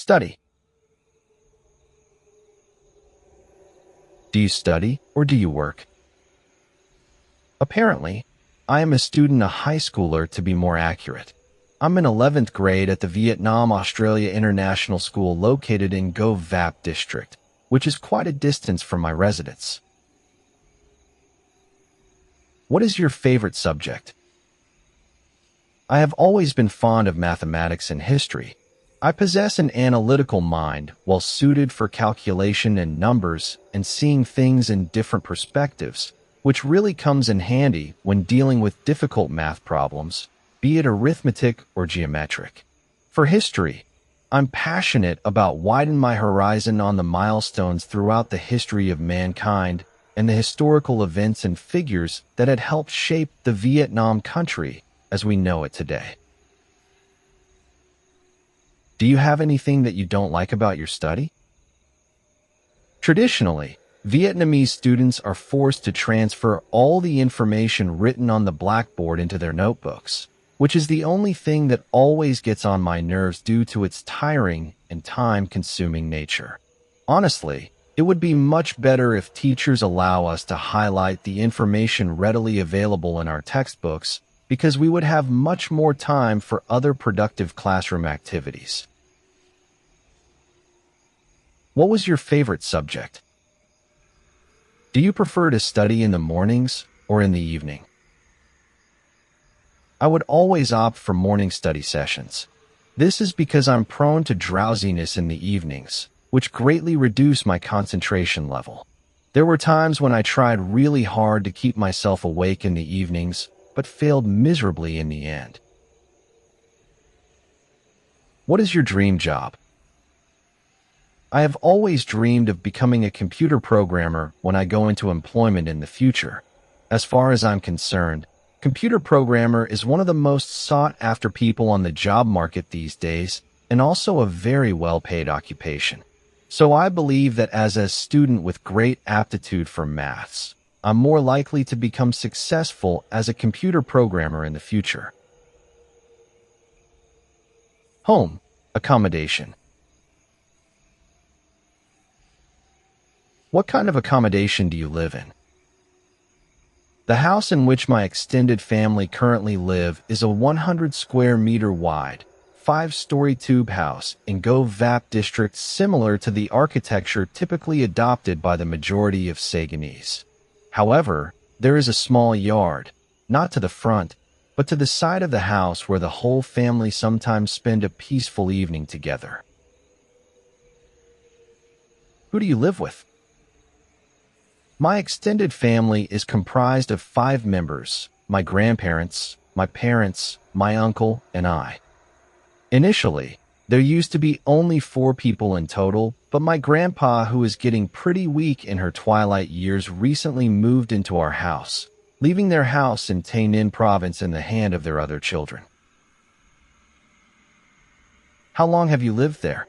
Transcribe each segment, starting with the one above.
Study. Do you study or do you work? Apparently, I am a student, a high schooler to be more accurate. I'm in 11th grade at the Vietnam Australia International School located in Go Vap district, which is quite a distance from my residence. What is your favorite subject? I have always been fond of mathematics and history. I possess an analytical mind, well suited for calculation and numbers and seeing things in different perspectives, which really comes in handy when dealing with difficult math problems, be it arithmetic or geometric. For history, I'm passionate about widening my horizon on the milestones throughout the history of mankind and the historical events and figures that had helped shape the Vietnam country as we know it today. Do you have anything that you don't like about your study? Traditionally, Vietnamese students are forced to transfer all the information written on the blackboard into their notebooks, which is the only thing that always gets on my nerves due to its tiring and time-consuming nature. Honestly, it would be much better if teachers allow us to highlight the information readily available in our textbooks, because we would have much more time for other productive classroom activities. What was your favorite subject? Do you prefer to study in the mornings or in the evening? I would always opt for morning study sessions. This is because I'm prone to drowsiness in the evenings, which greatly reduce my concentration level. There were times when I tried really hard to keep myself awake in the evenings, but failed miserably in the end. What is your dream job? I have always dreamed of becoming a computer programmer when I go into employment in the future. As far as I'm concerned, computer programmer is one of the most sought-after people on the job market these days, and also a very well-paid occupation. So I believe that as a student with great aptitude for maths, I'm more likely to become successful as a computer programmer in the future. Home. Accommodation. What kind of accommodation do you live in? The house in which my extended family currently live is a 100 square meter wide, 5-story tube house in Go Vap district, similar to the architecture typically adopted by the majority of Saigonese. However, there is a small yard, not to the front, but to the side of the house where the whole family sometimes spend a peaceful evening together. Who do you live with? My extended family is comprised of 5 members: my grandparents, my parents, my uncle, and I. Initially, there used to be only 4 people in total, but my grandpa, who is getting pretty weak in her twilight years, recently moved into our house, leaving their house in Tay Ninh province in the hand of their other children. How long have you lived there?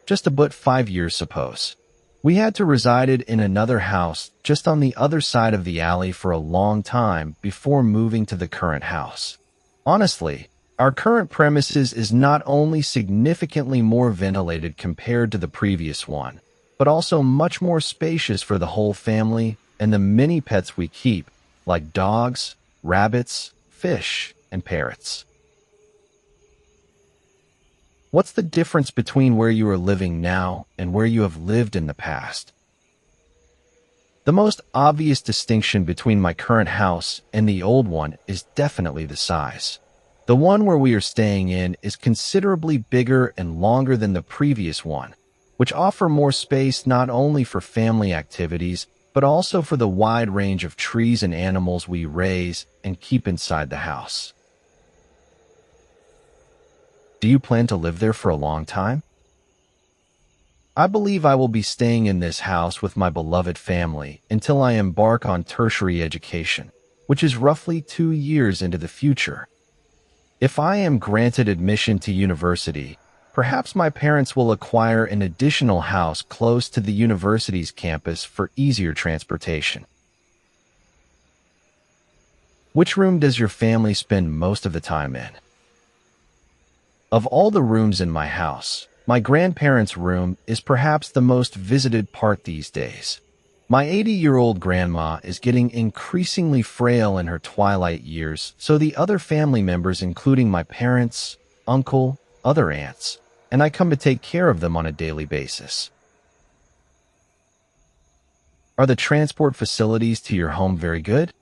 Just about 5 years, suppose. We had to resided in another house just on the other side of the alley for a long time before moving to the current house. Honestly, our current premises is not only significantly more ventilated compared to the previous one, but also much more spacious for the whole family and the many pets we keep, like dogs, rabbits, fish, and parrots. What's the difference between where you are living now and where you have lived in the past? The most obvious distinction between my current house and the old one is definitely the size. The one where we are staying in is considerably bigger and longer than the previous one, which offer more space not only for family activities, but also for the wide range of trees and animals we raise and keep inside the house. Do you plan to live there for a long time? I believe I will be staying in this house with my beloved family until I embark on tertiary education, which is roughly 2 years into the future. If I am granted admission to university, perhaps my parents will acquire an additional house close to the university's campus for easier transportation. Which room does your family spend most of the time in? Of all the rooms in my house, my grandparents' room is perhaps the most visited part these days. My 80-year-old grandma is getting increasingly frail in her twilight years, so the other family members, including my parents, uncle, other aunts, and I come to take care of them on a daily basis. Are the transport facilities to your home very good?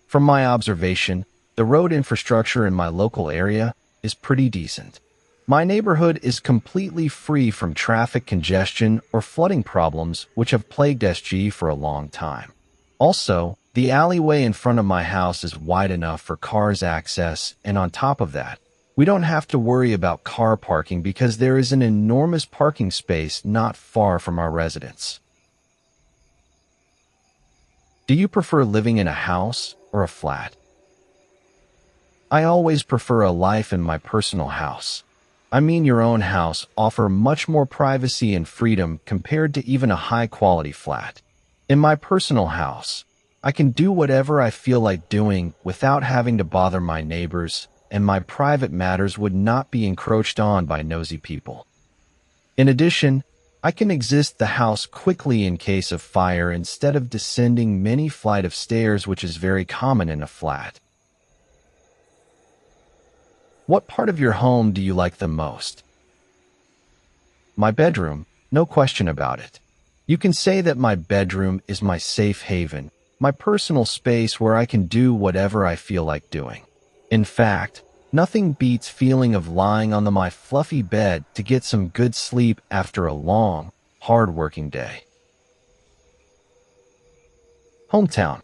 From my observation, the road infrastructure in my local area is pretty decent. My neighborhood is completely free from traffic congestion or flooding problems which have plagued SG for a long time. Also, the alleyway in front of my house is wide enough for cars access, and on top of that, we don't have to worry about car parking because there is an enormous parking space not far from our residence. Do you prefer living in a house or a flat? I always prefer a life in my personal house. I mean, your own house offers much more privacy and freedom compared to even a high-quality flat. In my personal house, I can do whatever I feel like doing without having to bother my neighbors, and my private matters would not be encroached on by nosy people. In addition, I can exit the house quickly in case of fire instead of descending many flights of stairs, which is very common in a flat. What part of your home do you like the most? My bedroom, no question about it. You can say that my bedroom is my safe haven, my personal space where I can do whatever I feel like doing. In fact, nothing beats feeling of lying on my fluffy bed to get some good sleep after a long, hard-working day. Hometown.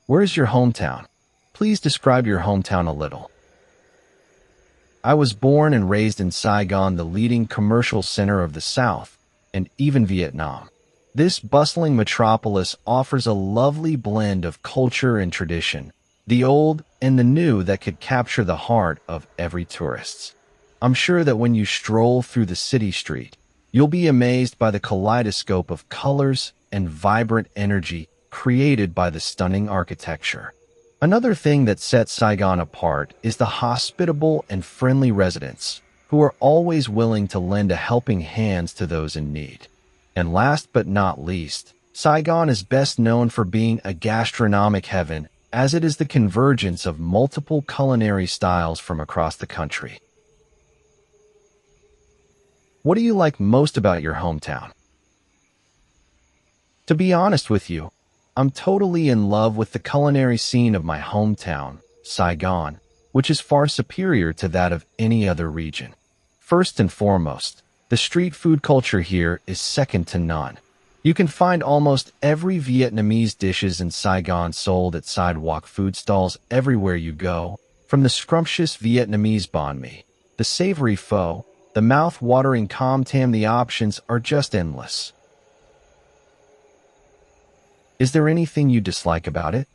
Where is your hometown? Please describe your hometown a little. I was born and raised in Saigon, the leading commercial center of the South, and even Vietnam. This bustling metropolis offers a lovely blend of culture and tradition, the old and the new that could capture the heart of every tourist. I'm sure that when you stroll through the city street, you'll be amazed by the kaleidoscope of colors and vibrant energy created by the stunning architecture. Another thing that sets Saigon apart is the hospitable and friendly residents, who are always willing to lend a helping hand to those in need. And last but not least, Saigon is best known for being a gastronomic heaven, as it is the convergence of multiple culinary styles from across the country. What do you like most about your hometown? To be honest with you, I'm totally in love with the culinary scene of my hometown, Saigon, which is far superior to that of any other region. First and foremost, the street food culture here is second to none. You can find almost every Vietnamese dishes in Saigon sold at sidewalk food stalls everywhere you go, from the scrumptious Vietnamese banh mi, the savory pho, the mouth-watering com tam. The options are just endless. Is there anything you dislike about it?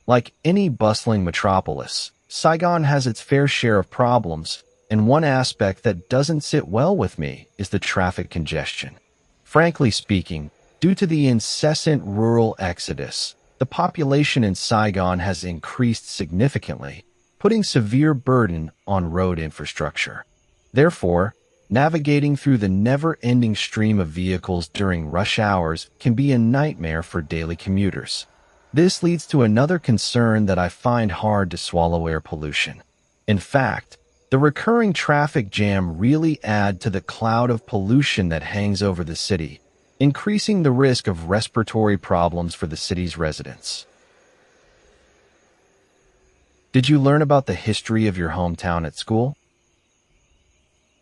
Like any bustling metropolis, Saigon has its fair share of problems, and one aspect that doesn't sit well with me is the traffic congestion. Frankly speaking, due to the incessant rural exodus, the population in Saigon has increased significantly, putting severe burden on road infrastructure. Therefore, navigating through the never-ending stream of vehicles during rush hours can be a nightmare for daily commuters. This leads to another concern that I find hard to swallow: air pollution. In fact, the recurring traffic jam really adds to the cloud of pollution that hangs over the city, increasing the risk of respiratory problems for the city's residents. Did you learn about the history of your hometown at school?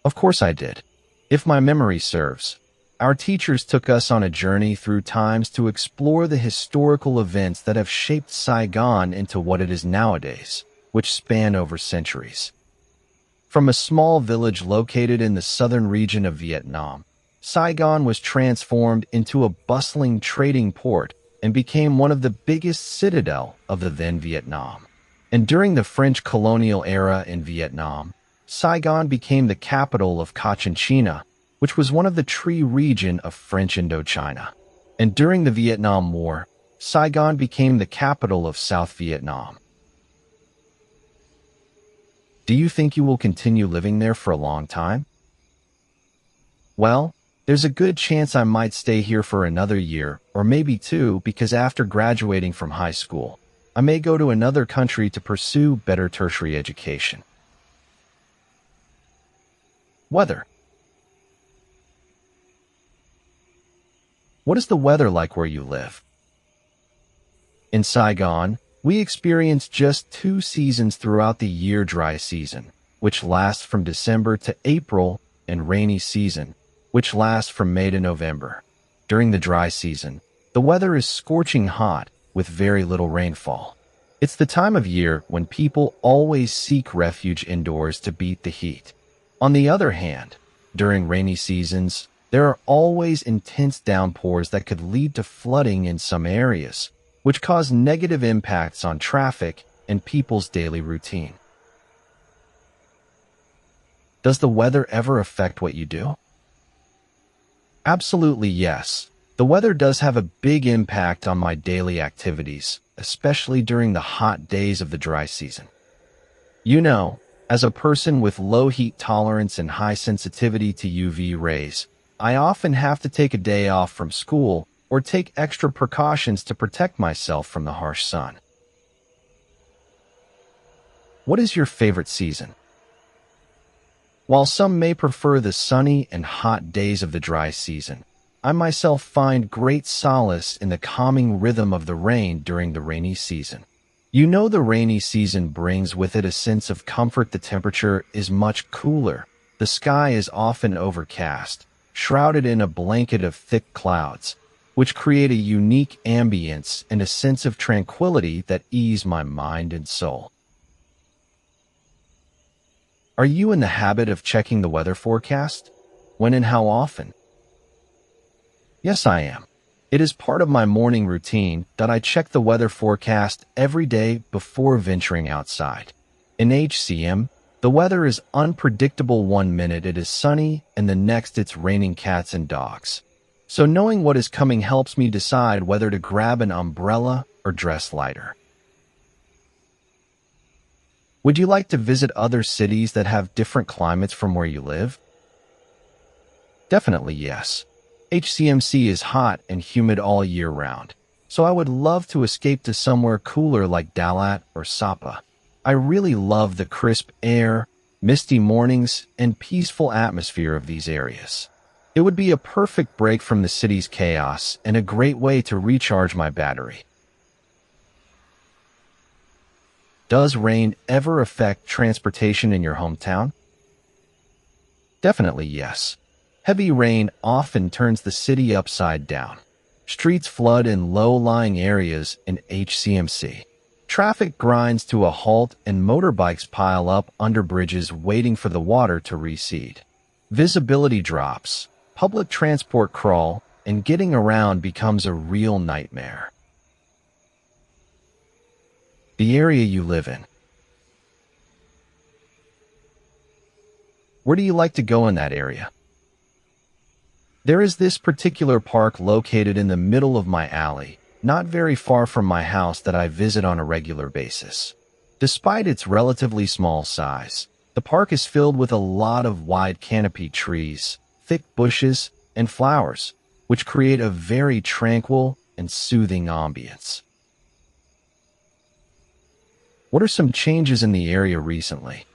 Of course I did. If my memory serves, our teachers took us on a journey through times to explore the historical events that have shaped Saigon into what it is nowadays, which span over centuries. From a small village located in the southern region of Vietnam, Saigon was transformed into a bustling trading port and became one of the biggest citadels of the then Vietnam. And during the French colonial era in Vietnam, Saigon became the capital of Cochinchina, which was one of the Tri region of French Indochina. And during the Vietnam War, Saigon became the capital of South Vietnam. Do you think you will continue living there for a long time? Well, there's a good chance I might stay here for another year, or maybe two, because after graduating from high school, I may go to another country to pursue better tertiary education. Weather. What is the weather like where you live? In Saigon, we experience just 2 seasons throughout the year: dry season, which lasts from December to April, and rainy season, which lasts from May to November. During the dry season, the weather is scorching hot with very little rainfall. It's the time of year when people always seek refuge indoors to beat the heat. On the other hand, during rainy seasons, there are always intense downpours that could lead to flooding in some areas, which cause negative impacts on traffic and people's daily routine. Does the weather ever affect what you do? Absolutely yes. The weather does have a big impact on my daily activities, especially during the hot days of the dry season. You know, as a person with low heat tolerance and high sensitivity to UV rays, I often have to take a day off from school or take extra precautions to protect myself from the harsh sun. What is your favorite season? While some may prefer the sunny and hot days of the dry season, I myself find great solace in the calming rhythm of the rain during the rainy season. You know, the rainy season brings with it a sense of comfort. The temperature is much cooler. The sky is often overcast, shrouded in a blanket of thick clouds, which create a unique ambience and a sense of tranquility that ease my mind and soul. Are you in the habit of checking the weather forecast? When and how often? Yes, I am. It is part of my morning routine that I check the weather forecast every day before venturing outside. In HCM, the weather is unpredictable. One minute it is sunny and the next it's raining cats and dogs. So knowing what is coming helps me decide whether to grab an umbrella or dress lighter. Would you like to visit other cities that have different climates from where you live? Definitely yes. HCMC is hot and humid all year round, so I would love to escape to somewhere cooler like Dalat or Sapa. I really love the crisp air, misty mornings, and peaceful atmosphere of these areas. It would be a perfect break from the city's chaos and a great way to recharge my battery. Does rain ever affect transportation in your hometown? Definitely yes. Heavy rain often turns the city upside down. Streets flood in low-lying areas in HCMC. Traffic grinds to a halt and motorbikes pile up under bridges waiting for the water to recede. Visibility drops, public transport crawl, and getting around becomes a real nightmare. The area you live in. Where do you like to go in that area? There is this particular park located in the middle of my alley, not very far from my house, that I visit on a regular basis. Despite its relatively small size, the park is filled with a lot of wide canopy trees, thick bushes, and flowers, which create a very tranquil and soothing ambience. What are some changes in the area recently?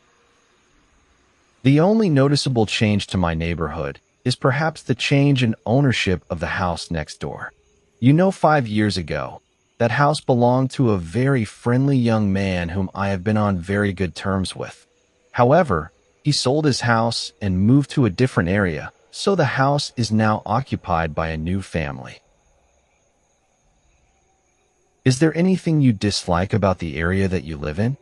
The only noticeable change to my neighborhood is perhaps the change in ownership of the house next door. You know, 5 years ago, that house belonged to a very friendly young man whom I have been on very good terms with. However, he sold his house and moved to a different area, so the house is now occupied by a new family. Is there anything you dislike about the area that you live in?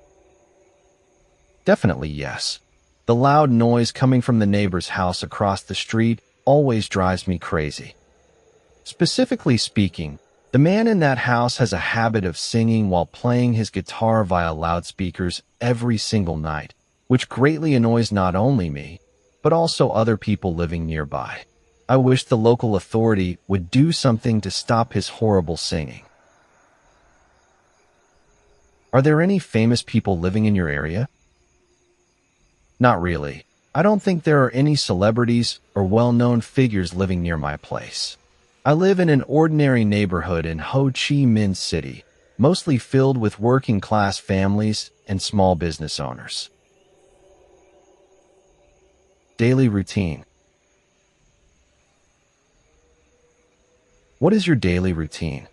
Definitely yes. The loud noise coming from the neighbor's house across the street always drives me crazy. Specifically speaking, the man in that house has a habit of singing while playing his guitar via loudspeakers every single night, which greatly annoys not only me, but also other people living nearby. I wish the local authority would do something to stop his horrible singing. Are there any famous people living in your area? Not really. I don't think there are any celebrities or well-known figures living near my place. I live in an ordinary neighborhood in Ho Chi Minh City, mostly filled with working-class families and small business owners. Daily routine. What is your daily routine?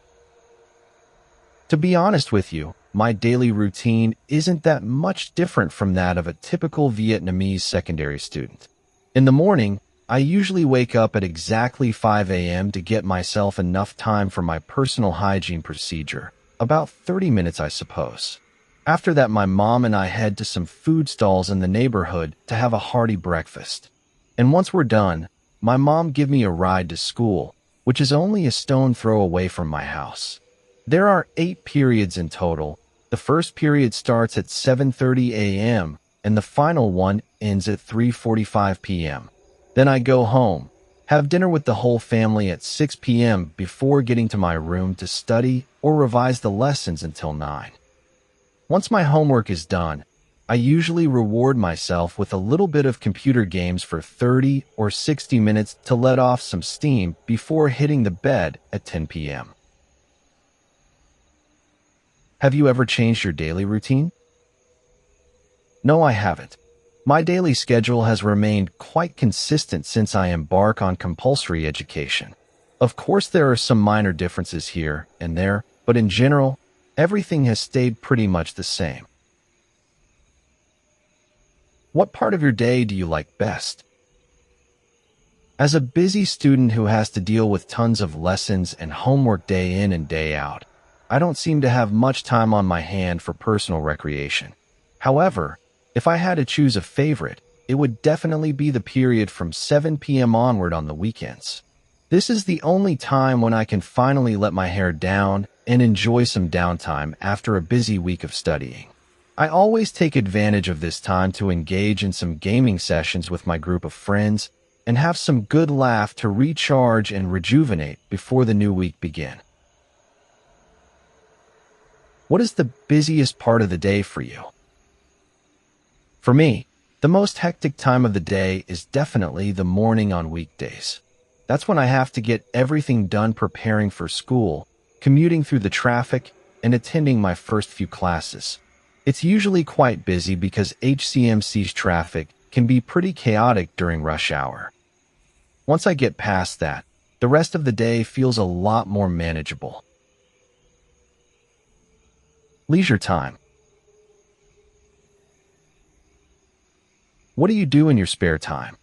To be honest with you, my daily routine isn't that much different from that of a typical Vietnamese secondary student. In the morning, I usually wake up at exactly 5 a.m. to get myself enough time for my personal hygiene procedure, about 30 minutes I suppose. After that, my mom and I head to some food stalls in the neighborhood to have a hearty breakfast. And once we're done, my mom gives me a ride to school, which is only a stone throw away from my house. There are 8 periods in total. The first period starts at 7:30 a.m. and the final one ends at 3:45 p.m. Then I go home, have dinner with the whole family at 6 p.m. before getting to my room to study or revise the lessons until 9. Once my homework is done, I usually reward myself with a little bit of computer games for 30 or 60 minutes to let off some steam before hitting the bed at 10 p.m. Have you ever changed your daily routine? No, I haven't. My daily schedule has remained quite consistent since I embark on compulsory education. Of course, there are some minor differences here and there, but in general, everything has stayed pretty much the same. What part of your day do you like best? As a busy student who has to deal with tons of lessons and homework day in and day out, I don't seem to have much time on my hand for personal recreation. However, if I had to choose a favorite, it would definitely be the period from 7 p.m. onward on the weekends. This is the only time when I can finally let my hair down and enjoy some downtime after a busy week of studying. I always take advantage of this time to engage in some gaming sessions with my group of friends and have some good laugh to recharge and rejuvenate before the new week begins. What is the busiest part of the day for you? For me, the most hectic time of the day is definitely the morning on weekdays. That's when I have to get everything done preparing for school, commuting through the traffic, and attending my first few classes. It's usually quite busy because HCMC's traffic can be pretty chaotic during rush hour. Once I get past that, the rest of the day feels a lot more manageable. Leisure time. What do you do in your spare time?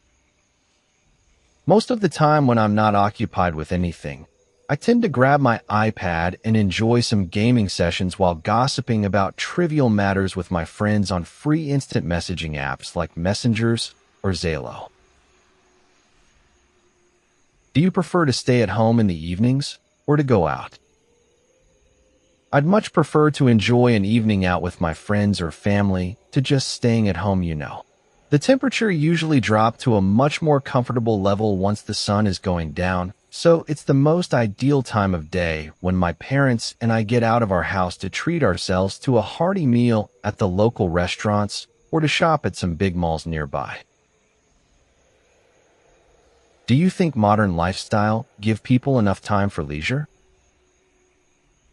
Most of the time when I'm not occupied with anything, I tend to grab my iPad and enjoy some gaming sessions while gossiping about trivial matters with my friends on free instant messaging apps like Messengers or Zalo. Do you prefer to stay at home in the evenings or to go out? I'd much prefer to enjoy an evening out with my friends or family to just staying at home, you know. The temperature usually drops to a much more comfortable level once the sun is going down, so it's the most ideal time of day when my parents and I get out of our house to treat ourselves to a hearty meal at the local restaurants or to shop at some big malls nearby. Do you think modern lifestyle give people enough time for leisure?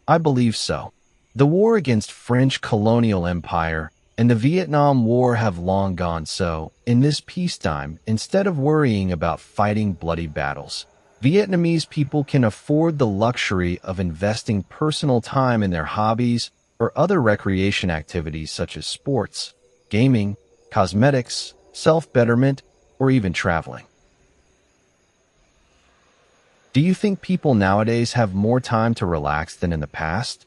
I believe so. The war against French colonial empire and the Vietnam War have long gone, so in this peacetime, instead of worrying about fighting bloody battles, Vietnamese people can afford the luxury of investing personal time in their hobbies or other recreation activities such as sports, gaming, cosmetics, self-betterment, or even traveling. Do you think people nowadays have more time to relax than in the past?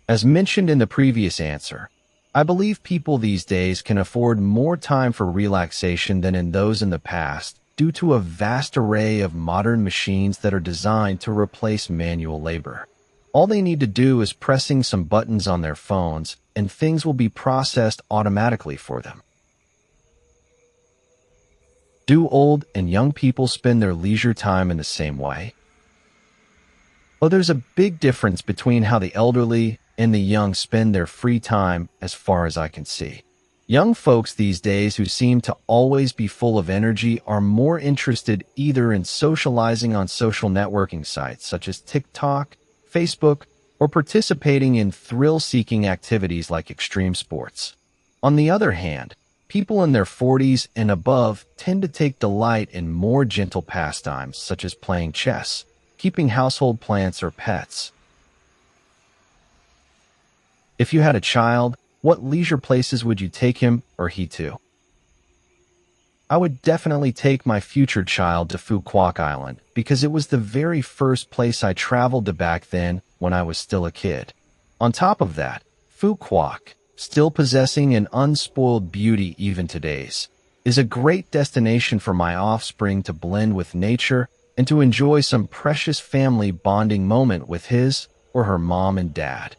As mentioned in the previous answer, I believe people these days can afford more time for relaxation than in those in the past due to a vast array of modern machines that are designed to replace manual labor. All they need to do is pressing some buttons on their phones and things will be processed automatically for them. Do old and young people spend their leisure time in the same way? Well, there's a big difference between how the elderly and the young spend their free time as far as I can see. Young folks these days who seem to always be full of energy are more interested either in socializing on social networking sites such as TikTok, Facebook, or participating in thrill-seeking activities like extreme sports. On the other hand, people in their 40s and above tend to take delight in more gentle pastimes such as playing chess, keeping household plants or pets. If you had a child, what leisure places would you take him or he to? I would definitely take my future child to Phu Quoc Island because it was the very first place I traveled to back then when I was still a kid. On top of that, Phu Quoc, still possessing an unspoiled beauty even today's, is a great destination for my offspring to blend with nature and to enjoy some precious family bonding moment with his or her mom and dad.